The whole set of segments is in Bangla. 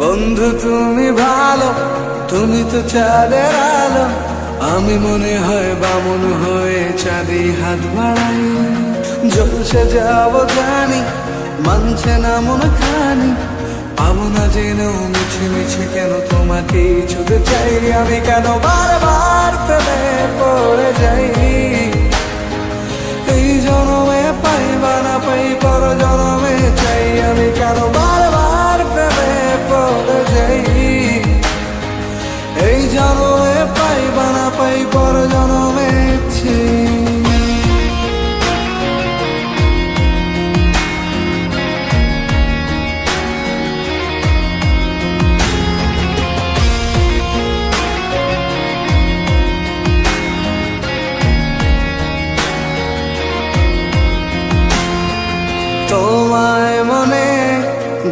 বন্ধু তুমি ভালো, তুমি তো চাঁদের আলো, আমি মনে হয় বামন হয়ে চাঁদে হাত বাড়াই। জলসে যাব জানি, মানছে না মন খানি, পাবো না যেন মিছে মিছে কেন তোমাকে ছুতে চাই। আমি কেন বারবার প্রেমে পড়ে যাই, এই জনমে পাই বা না পাই পর জনমে চাই। আমি কেন বারবার প্রেমে পড়ে যাই, এই জনমে পাই বা না পাই পর জনমে চাই। তোমায় মনে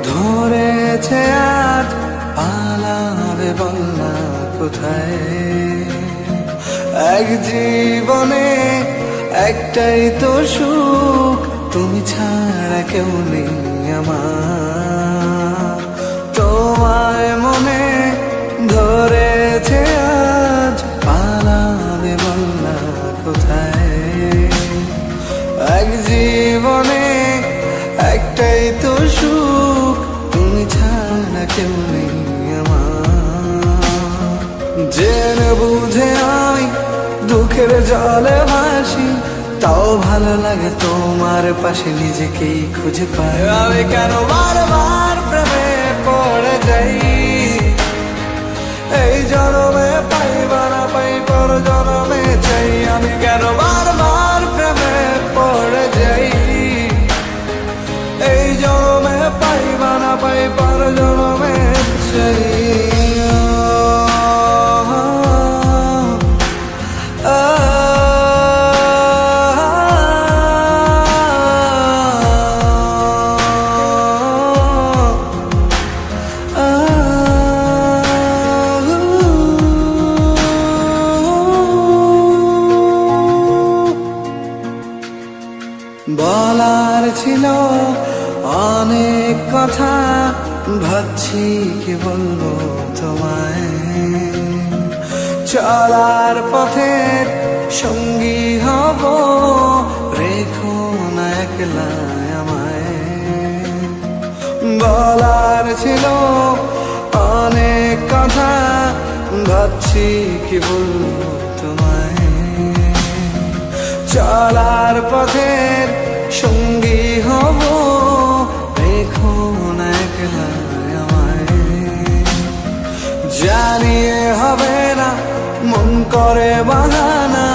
ধরেছে আজ, পালাবে বলনা কোথায়। এক জীবনে একটাই তো সুখ, তুমি ছাড়া কেউ নেই আমার। তোমায় মনে ধরেছে আজ, পালাবে বলনা কোথায়। এক জীবনে একটাই তো সুখ, তুমি ছাড়া কেউ নেই আমার। জেনে বুঝে আমি দুঃখের জলে ভাসি, তাও ভালো লাগে তোমার পাশে নিজেকেই খুঁজে পাই। আমি কেন বারবার প্রেমে পড়ে যাই, এই জনমে পাই বা না পাই পর জনমে চাই। আমি কেন বারবার প্রেমে পড়ে যাই, এই জনমে পাই বা না পাই পর জনমে চাই। বলার ছিল অনেক কথা, ভাবছি কি বলবো তোমায়। চলার পথের সঙ্গী হব, রেখো না একলা আমায়। বলার ছিল অনেক কথা, ভাবছি কি বলবো তোমায়। চলার পথের সঙ্গী হব, রেখো না একলা আমায়। জানিয়ে হবে না মন করে বাহানা,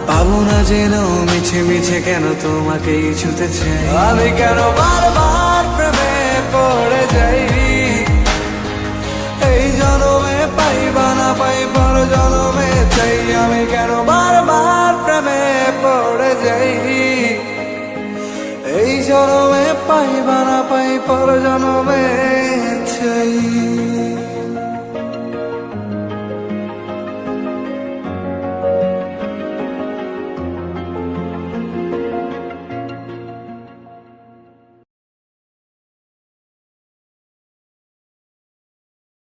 পাবো না যেন মিছে মিছে কেন তোমাকে ছুতে চাই। আমি কেন বারবার প্রেমে পড়ে যাই, এই জনমে পাই বা না পাই পর জনমে চাই। আমি কেন বারবার প্রেমে পড়ে যাই, এই জনমে পাই বা না পাই পর জনমে চাই।